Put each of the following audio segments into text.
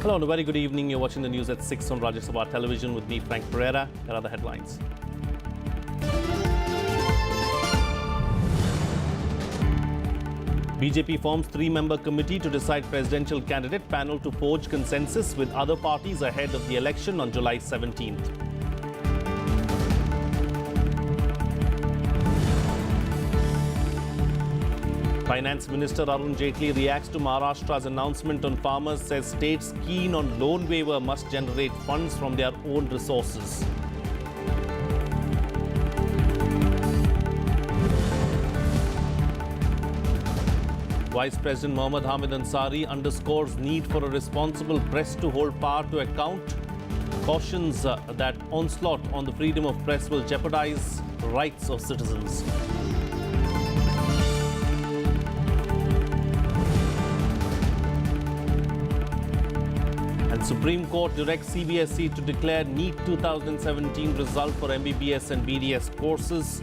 Hello and a very good evening. You're watching the news at 6 on Rajya Sabha television with me, Frank Pereira. Here are the headlines. BJP forms three-member committee to decide presidential candidate panel to forge consensus with other parties ahead of the election on July 17th. Finance Minister Arun Jaitley reacts to Maharashtra's announcement on farmers, says states keen on loan waiver must generate funds from their own resources. Vice President Mohammad Hamid Ansari underscores need for a responsible press to hold power to account, cautions that onslaught on the freedom of press will jeopardize the rights of citizens. And Supreme Court directs CBSE to declare NEET 2017 result for MBBS and BDS courses.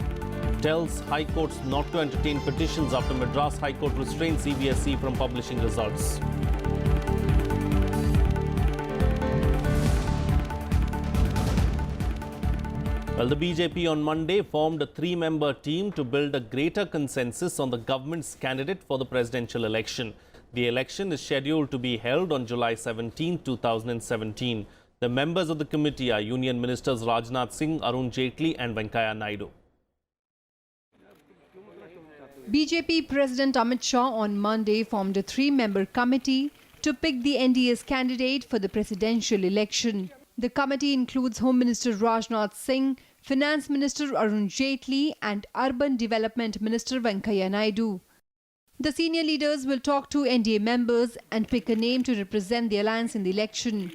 Tells High Courts not to entertain petitions after Madras High Court restrained CBSE from publishing results. Well, the BJP on Monday formed a three-member team to build a greater consensus on the government's candidate for the presidential election. The election is scheduled to be held on July 17, 2017. The members of the committee are Union Ministers Rajnath Singh, Arun Jaitley and Venkaiah Naidu. BJP President Amit Shah on Monday formed a three-member committee to pick the NDA's candidate for the presidential election. The committee includes Home Minister Rajnath Singh, Finance Minister Arun Jaitley and Urban Development Minister Venkaiah Naidu. The senior leaders will talk to NDA members and pick a name to represent the alliance in the election.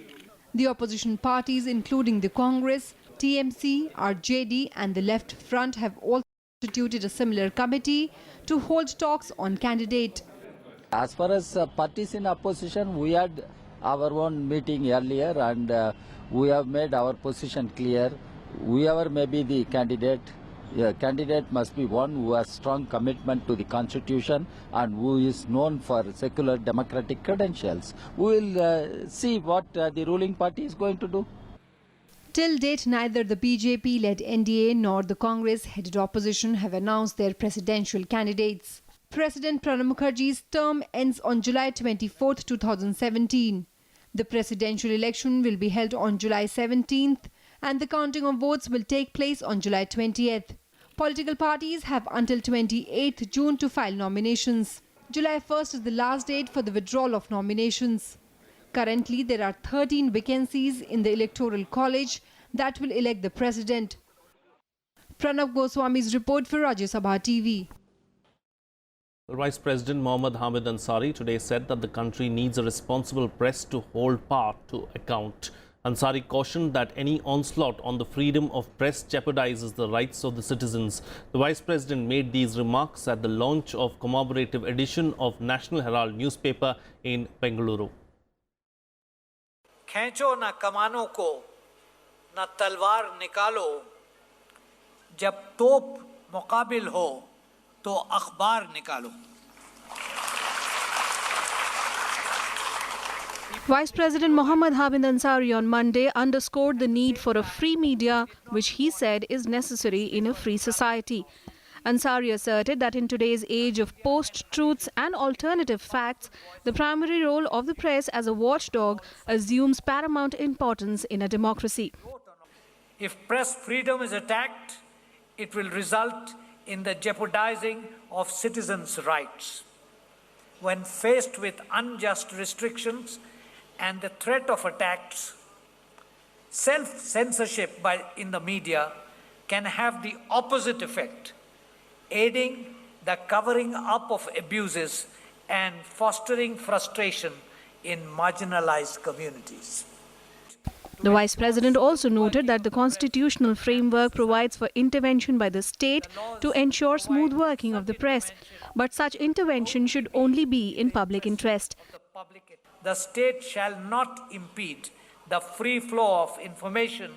The opposition parties, including the Congress, TMC, RJD and the Left Front have all constituted a similar committee to hold talks on candidate. As far as parties in opposition, we had our own meeting earlier and we have made our position clear. Whoever may be the candidate, candidate must be one who has strong commitment to the constitution and who is known for secular democratic credentials. We will see what the ruling party is going to do. Till date, neither the BJP-led NDA nor the Congress-headed opposition have announced their presidential candidates. President Pranab Mukherjee's term ends on July 24, 2017. The presidential election will be held on July 17th and the counting of votes will take place on July 20th. Political parties have until 28th June to file nominations. July 1st is the last date for the withdrawal of nominations. Currently, there are 13 vacancies in the Electoral College that will elect the president. Pranav Goswami's report for Rajya Sabha TV. Vice President Mohammad Hamid Ansari today said that the country needs a responsible press to hold power to account. Ansari cautioned that any onslaught on the freedom of press jeopardizes the rights of the citizens. The Vice President made these remarks at the launch of commemorative edition of National Herald newspaper in Bengaluru. खींचो ना कमानों को ना तलवार निकालो जब तोप मुकाबिल हो तो अखबार निकालो. Vice President Mohammad Hamid Ansari on Monday underscored the need for a free media, which he said is necessary in a free society. Ansari asserted that in today's age of post-truths and alternative facts, the primary role of the press as a watchdog assumes paramount importance in a democracy. If press freedom is attacked, it will result in the jeopardizing of citizens' rights. When faced with unjust restrictions and the threat of attacks, self-censorship in the media can have the opposite effect, aiding the covering up of abuses and fostering frustration in marginalized communities. The Vice President also noted that the constitutional framework provides for intervention by the state to ensure smooth working of the press, but such intervention should only be in public interest. The state shall not impede the free flow of information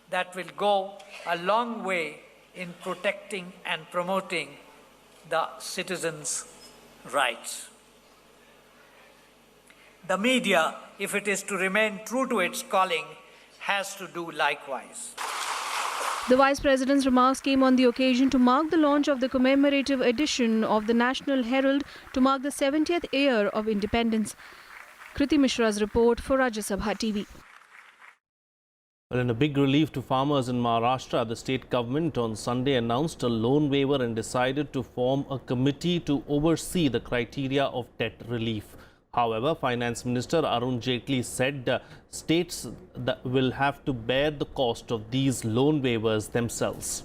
that will go a long way in protecting and promoting the citizens' rights. The media, if it is to remain true to its calling, has to do likewise. The Vice President's remarks came on the occasion to mark the launch of the commemorative edition of the National Herald to mark the 70th year of independence. Kriti Mishra's report for Rajya Sabha TV. Well, in a big relief to farmers in Maharashtra, the state government on Sunday announced a loan waiver and decided to form a committee to oversee the criteria of debt relief. However, Finance Minister Arun Jaitley said states that will have to bear the cost of these loan waivers themselves.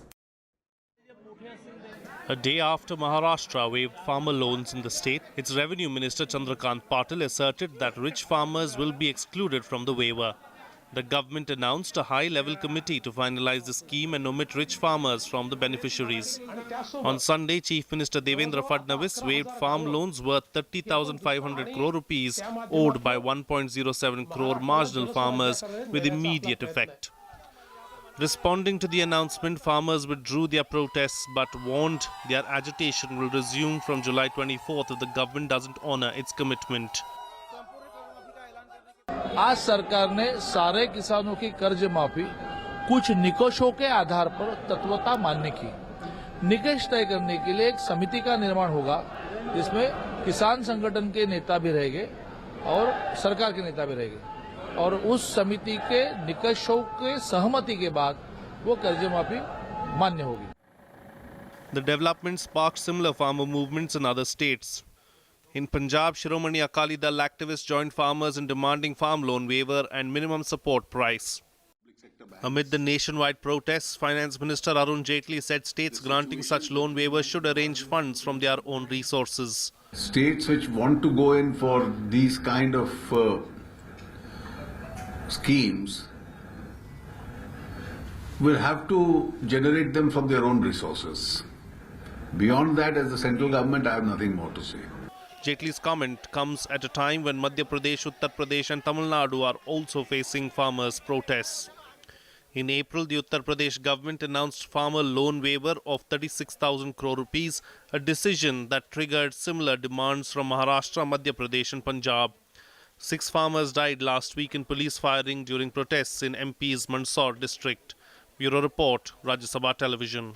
A day after Maharashtra waived farmer loans in the state, its Revenue Minister Chandrakant Patil asserted that rich farmers will be excluded from the waiver. The government announced a high-level committee to finalize the scheme and omit rich farmers from the beneficiaries. On Sunday, Chief Minister Devendra Fadnavis waived farm loans worth 30,500 crore rupees owed by 1.07 crore marginal farmers with immediate effect. Responding to the announcement, farmers withdrew their protests but warned their agitation will resume from July 24th if the government doesn't honor its commitment. आज सरकार ने सारे किसानों की कर्ज माफी कुछ निकषों के आधार पर तत्वता मानने की निकष तय करने के लिए एक समिति का निर्माण होगा, जिसमें किसान संगठन के नेता भी रहेंगे और सरकार के नेता भी रहेंगे और उस समिति के निकषों के सहमति के बाद वो कर्ज माफी मान्य होगी. The development sparked similar farmer movements in other states. In Punjab, Shiromani Akali Dal activists joined farmers in demanding farm loan waiver and minimum support price. Amid the nationwide protests, Finance Minister Arun Jaitley said states granting such loan waivers should arrange funds from their own resources. States which want to go in for these kind of schemes will have to generate them from their own resources. Beyond that, as the central government, I have nothing more to say. Jaitley's comment comes at a time when Madhya Pradesh, Uttar Pradesh and Tamil Nadu are also facing farmers' protests. In April, the Uttar Pradesh government announced farmer loan waiver of 36,000 crore rupees, a decision that triggered similar demands from Maharashtra, Madhya Pradesh and Punjab. 6 farmers died last week in police firing during protests in MP's Mandsaur district. Bureau Report, Rajya Sabha Television.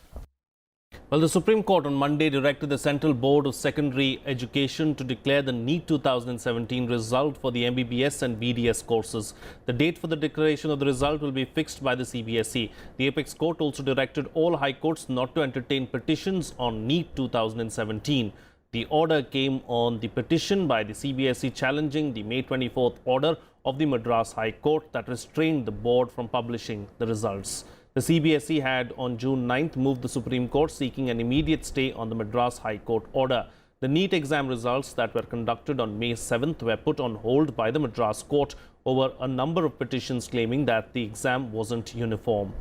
Well, the Supreme Court on Monday directed the Central Board of Secondary Education to declare the NEET 2017 result for the MBBS and BDS courses. The date for the declaration of the result will be fixed by the CBSE. The Apex Court also directed all high courts not to entertain petitions on NEET 2017. The order came on the petition by the CBSE challenging the May 24th order of the Madras High Court that restrained the board from publishing the results. The CBSE had on June 9th moved the Supreme Court seeking an immediate stay on the Madras High Court order. The NEET exam results that were conducted on May 7th were put on hold by the Madras Court over a number of petitions claiming that the exam wasn't uniform.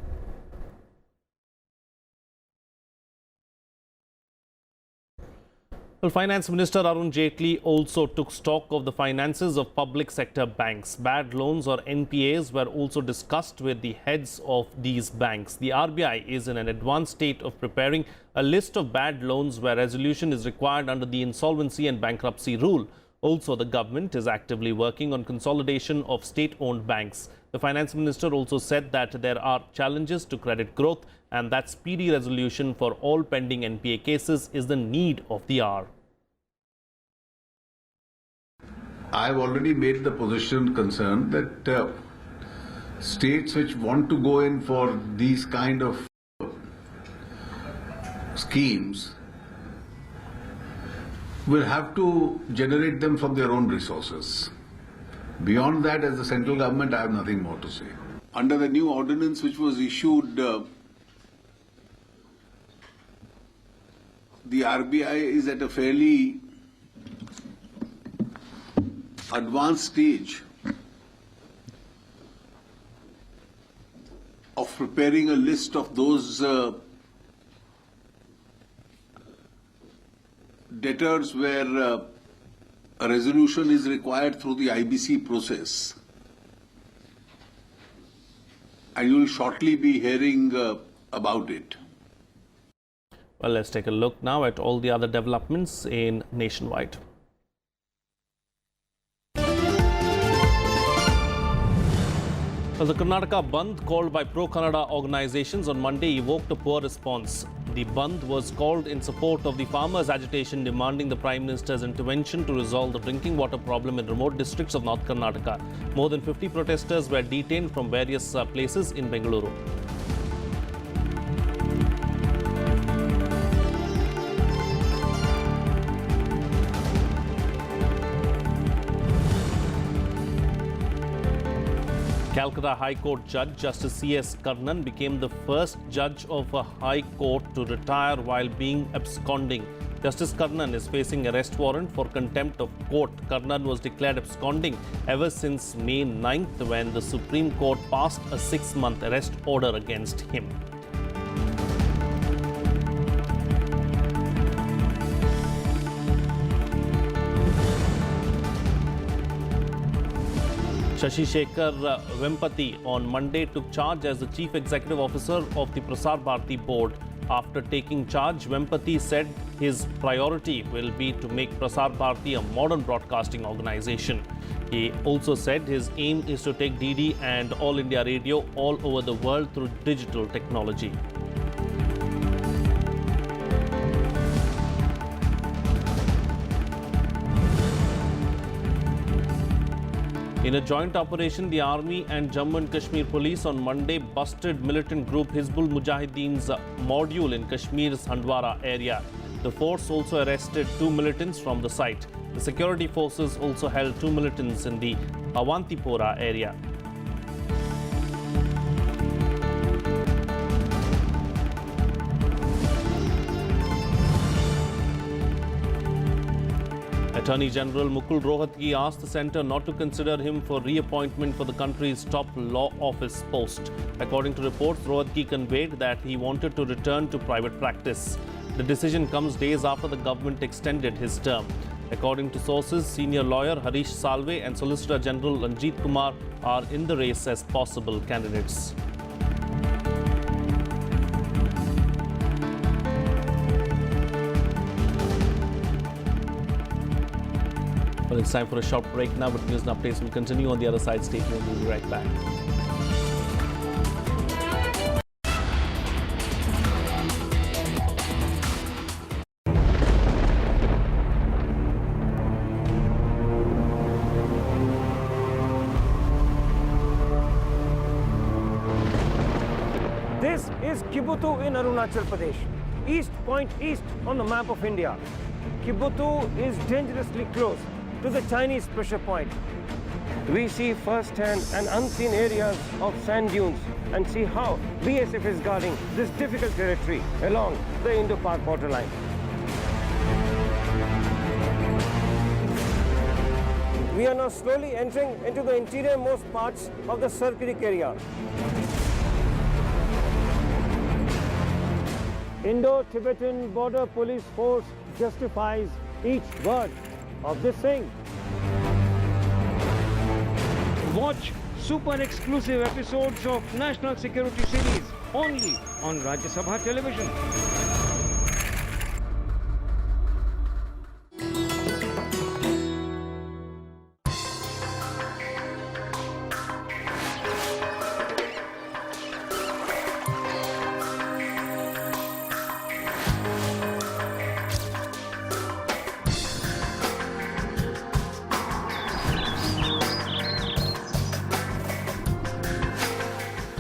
Well, Finance Minister Arun Jaitley also took stock of the finances of public sector banks. Bad loans or NPAs were also discussed with the heads of these banks. The RBI is in an advanced state of preparing a list of bad loans where resolution is required under the insolvency and bankruptcy rule. Also, the government is actively working on consolidation of state-owned banks. The Finance Minister also said that there are challenges to credit growth and that speedy resolution for all pending NPA cases is the need of the hour. I have already made the position concerned that states which want to go in for these kind of schemes will have to generate them from their own resources. Beyond that, as the central government, I have nothing more to say. Under the new ordinance which was issued, the RBI is at a fairly advanced stage of preparing a list of those debtors where a resolution is required through the IBC process. And you will shortly be hearing about it. Well, let's take a look now at all the other developments in nationwide. Well, the Karnataka Bandh, called by pro-Kannada organizations on Monday, evoked a poor response. The Bandh was called in support of the farmers' agitation demanding the Prime Minister's intervention to resolve the drinking water problem in remote districts of North Karnataka. More than 50 protesters were detained from various places in Bengaluru. Calcutta High Court Judge Justice C.S. Karnan became the first judge of a High Court to retire while being absconding. Justice Karnan is facing arrest warrant for contempt of court. Karnan was declared absconding ever since May 9th when the Supreme Court passed a 6-month arrest order against him. Shashi Shekhar Vempati on Monday took charge as the Chief Executive Officer of the Prasar Bharati Board. After taking charge, Vempati said his priority will be to make Prasar Bharati a modern broadcasting organization. He also said his aim is to take DD and All India Radio all over the world through digital technology. In a joint operation, the Army and Jammu and Kashmir Police on Monday busted militant group Hizbul Mujahideen's module in Kashmir's Handwara area. The force also arrested 2 militants from the site. The security forces also held 2 militants in the Avantipora area. Attorney General Mukul Rohatgi asked the centre not to consider him for reappointment for the country's top law office post. According to reports, Rohatgi conveyed that he wanted to return to private practice. The decision comes days after the government extended his term. According to sources, senior lawyer Harish Salve and Solicitor General Ranjit Kumar are in the race as possible candidates. Well, it's time for a short break now, but news and updates will continue on the other side. Stay tuned, we'll be right back. This is Kibutu in Arunachal Pradesh, East Point East on the map of India. Kibutu is dangerously close to the Chinese pressure point. We see first-hand and unseen areas of sand dunes and see how BSF is guarding this difficult territory along the Indo-Pak borderline. We are now slowly entering into the interior-most parts of the Sarkirik area. Indo-Tibetan Border Police Force justifies each word of this thing. Watch super exclusive episodes of National Security series only on Rajya Sabha television.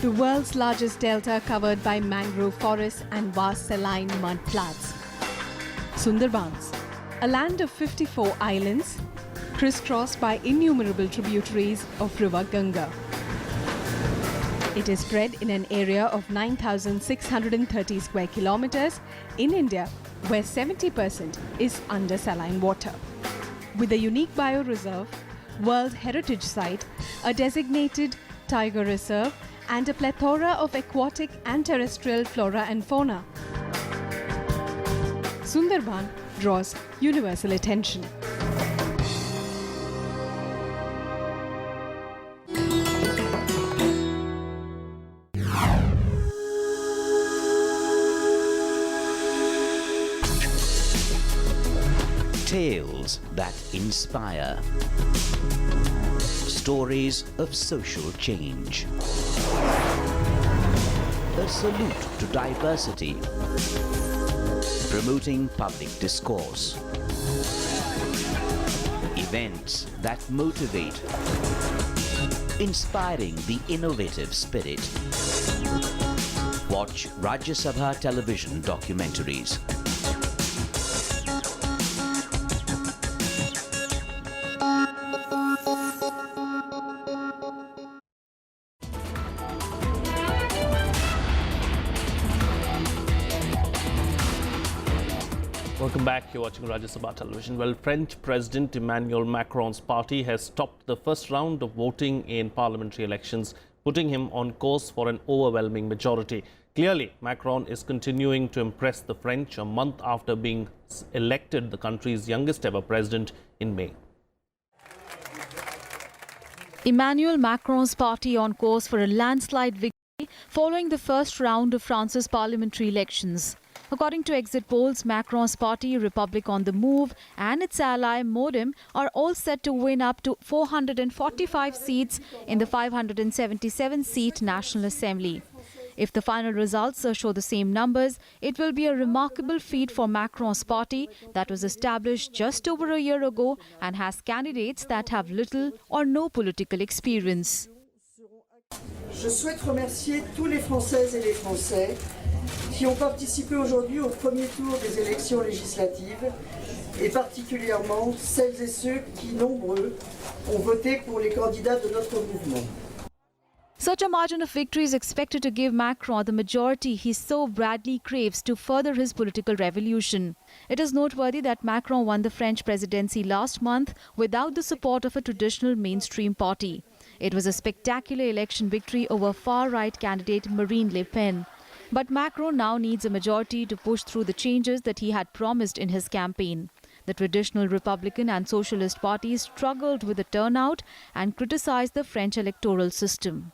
The world's largest delta covered by mangrove forests and vast saline mud flats. Sundarbans, a land of 54 islands, crisscrossed by innumerable tributaries of river Ganga. It is spread in an area of 9,630 square kilometers in India, where 70% is under saline water. With a unique bioreserve, World Heritage Site, a designated tiger reserve, and a plethora of aquatic and terrestrial flora and fauna, Sundarban draws universal attention. Tales that inspire. stories of social change. A salute to diversity, promoting public discourse. Events that motivate, inspiring the innovative spirit. Watch Rajya Sabha television documentaries. Welcome back. You're watching Rajya Sabha television. Well, French President Emmanuel Macron's party has stopped the first round of voting in parliamentary elections, putting him on course for an overwhelming majority. Clearly, Macron is continuing to impress the French a month after being elected the country's youngest ever president in May. Emmanuel Macron's party on course for a landslide victory following the first round of France's parliamentary elections. According to exit polls, Macron's party, Republic on the Move, and its ally, Modem, are all set to win up to 445 seats in the 577-seat National Assembly. If the final results show the same numbers, it will be a remarkable feat for Macron's party that was established just over a year ago and has candidates that have little or no political experience. Je souhaite remercier tous les Françaises et les Français qui ont participé aujourd'hui au premier tour des élections législatives et particulièrement celles et ceux qui, nombreux, ont voté pour les candidats de notre mouvement. Such a margin of victory is expected to give Macron the majority he so badly craves to further his political revolution. It is noteworthy that Macron won the French presidency last month without the support of a traditional mainstream party. It was a spectacular election victory over far-right candidate Marine Le Pen. But Macron now needs a majority to push through the changes that he had promised in his campaign. The traditional Republican and Socialist parties struggled with the turnout and criticized the French electoral system.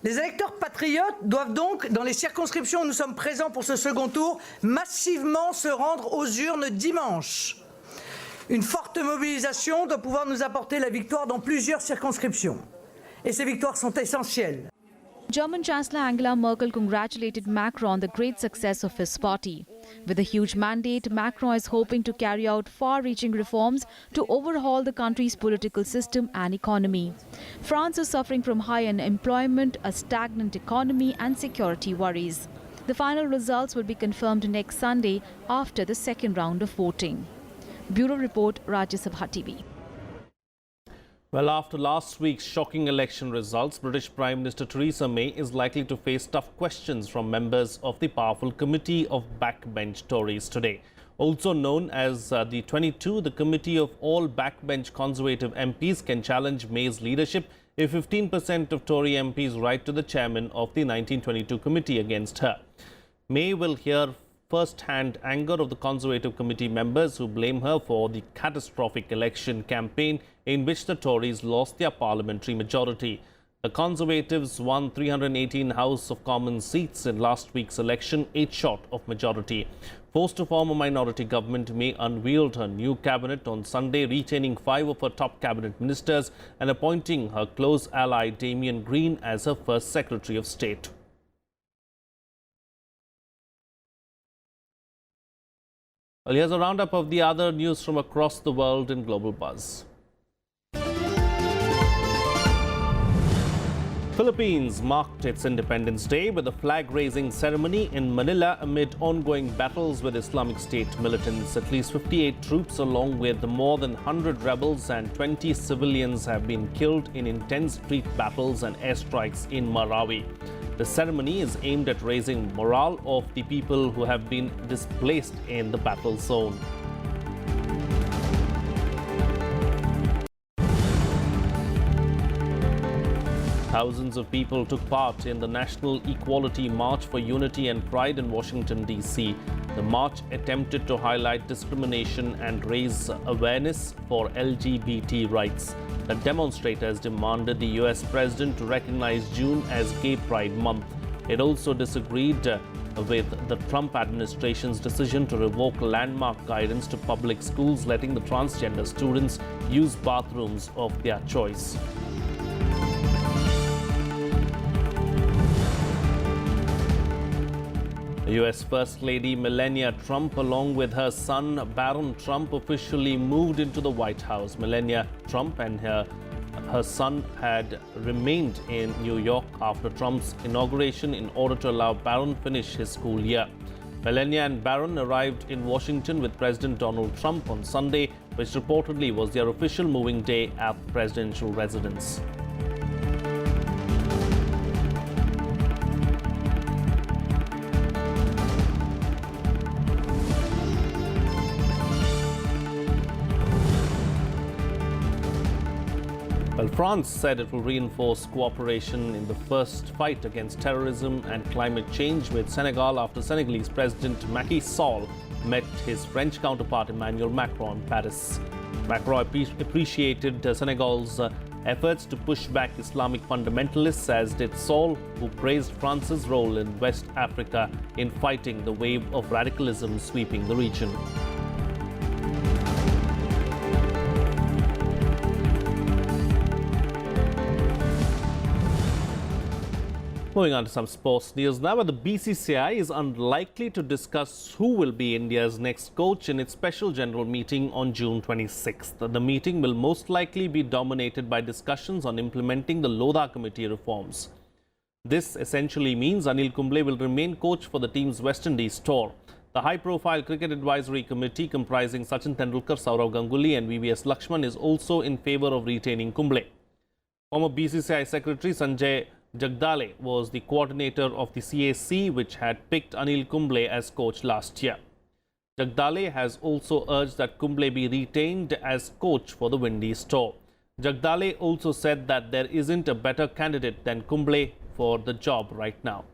Les électeurs patriotes doivent donc, dans les circonscriptions où nous sommes présents pour ce second tour, massivement se rendre aux urnes dimanche. Une forte mobilisation doit pouvoir nous apporter la victoire dans plusieurs circonscriptions. Et ces victoires sont essentielles. German Chancellor Angela Merkel congratulated Macron on the great success of his party. With a huge mandate, Macron is hoping to carry out far-reaching reforms to overhaul the country's political system and economy. France is suffering from high unemployment, a stagnant economy and security worries. The final results will be confirmed next Sunday after the second round of voting. Bureau Report, Rajya Sabha TV. Well, after last week's shocking election results, British Prime Minister Theresa May is likely to face tough questions from members of the powerful Committee of Backbench Tories today. Also known as the 22, the Committee of All Backbench Conservative MPs can challenge May's leadership if 15% of Tory MPs write to the chairman of the 1922 committee against her. May will hear first-hand anger of the Conservative Committee members who blame her for the catastrophic election campaign in which the Tories lost their parliamentary majority. The Conservatives won 318 House of Commons seats in last week's election, 8 short of majority. Forced to form a minority government, May unveiled her new cabinet on Sunday, retaining 5 of her top cabinet ministers and appointing her close ally Damien Green as her first Secretary of State. Well, here's a roundup of the other news from across the world in Global Buzz. Philippines marked its Independence Day with a flag-raising ceremony in Manila amid ongoing battles with Islamic State militants. At least 58 troops along with more than 100 rebels and 20 civilians have been killed in intense street battles and airstrikes in Marawi. The ceremony is aimed at raising morale of the people who have been displaced in the battle zone. Thousands of people took part in the National Equality March for Unity and Pride in Washington, D.C. The march attempted to highlight discrimination and raise awareness for LGBT rights. The demonstrators demanded the U.S. president to recognize June as Gay Pride Month. It also disagreed with the Trump administration's decision to revoke landmark guidance to public schools, letting the transgender students use bathrooms of their choice. US First Lady Melania Trump, along with her son Barron Trump, officially moved into the White House. Melania Trump and her son had remained in New York after Trump's inauguration in order to allow Barron finish his school year. Melania and Barron arrived in Washington with President Donald Trump on Sunday, which reportedly was their official moving day at the presidential residence. Well, France said it will reinforce cooperation in the first fight against terrorism and climate change with Senegal after Senegalese President Macky Sall met his French counterpart Emmanuel Macron in Paris. Macron appreciated Senegal's efforts to push back Islamic fundamentalists, as did Sall, who praised France's role in West Africa in fighting the wave of radicalism sweeping the region. Moving on to some sports news now, where the BCCI is unlikely to discuss who will be India's next coach in its special general meeting on June 26th. The meeting will most likely be dominated by discussions on implementing the Lodha Committee reforms. This essentially means Anil Kumble will remain coach for the team's West Indies tour. The high-profile Cricket Advisory Committee, comprising Sachin Tendulkar, Saurav Ganguly and VVS Lakshman, is also in favour of retaining Kumble. Former BCCI Secretary Sanjay Jagdale was the coordinator of the CAC, which had picked Anil Kumble as coach last year. Jagdale has also urged that Kumble be retained as coach for the Windies tour. Jagdale also said that there isn't a better candidate than Kumble for the job right now.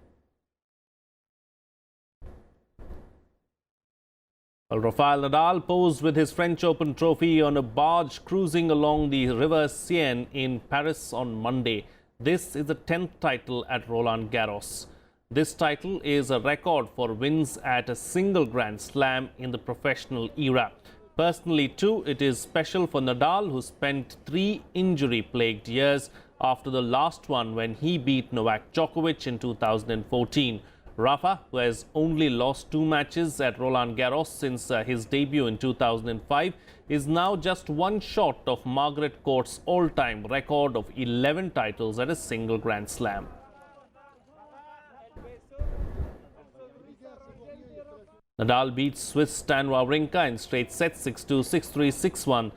Well, Rafael Nadal posed with his French Open trophy on a barge cruising along the River Seine in Paris on Monday. This is the 10th title at Roland Garros. This title is a record for wins at a single Grand Slam in the professional era. Personally too, it is special for Nadal, who spent 3 injury-plagued years after the last one when he beat Novak Djokovic in 2014. Rafa, who has only lost 2 matches at Roland Garros since his debut in 2005, is now just 1 short of Margaret Court's all-time record of 11 titles at a single Grand Slam. Nadal beats Swiss Stan Wawrinka in straight sets 6-2, 6-3, 6-1.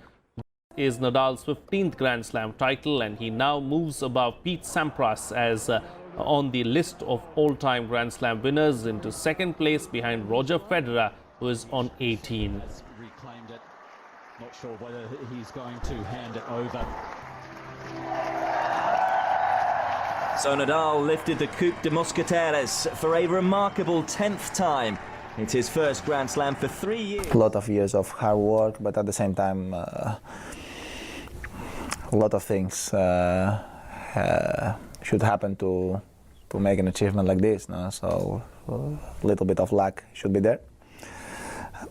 Is Nadal's 15th Grand Slam title, and he now moves above Pete Sampras as on the list of all-time Grand Slam winners into second place behind Roger Federer, who is on 18. Reclaimed it. Not sure whether he's going to hand it over. So Nadal lifted the Coupe de Mosqueteres for a remarkable 10th time. It's his first Grand Slam for 3 years. A lot of years of hard work, but at the same time, a lot of things should happen to make an achievement like this. No? So a little bit of luck should be there.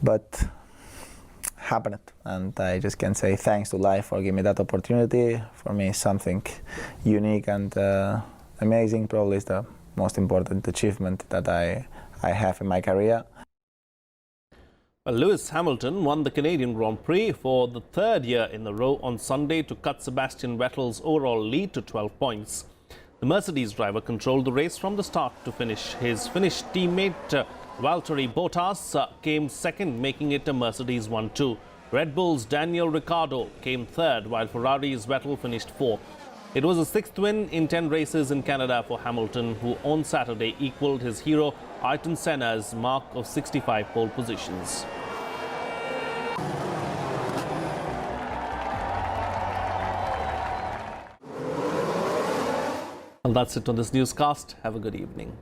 But happened, and I just can say thanks to life for giving me that opportunity. For me, something unique and amazing. Probably is the most important achievement that I have in my career. Well, Lewis Hamilton won the Canadian Grand Prix for the 3rd year in a row on Sunday to cut Sebastian Vettel's overall lead to 12 points. The Mercedes driver controlled the race from the start to finish. His Finnish teammate Valtteri Bottas came second, making it a Mercedes 1-2. Red Bull's Daniel Ricciardo came third, while Ferrari's Vettel finished fourth. It was a 6th win in 10 races in Canada for Hamilton, who on Saturday equalled his hero Ayrton Senna's mark of 65 pole positions. Well, that's it on this newscast. Have a good evening.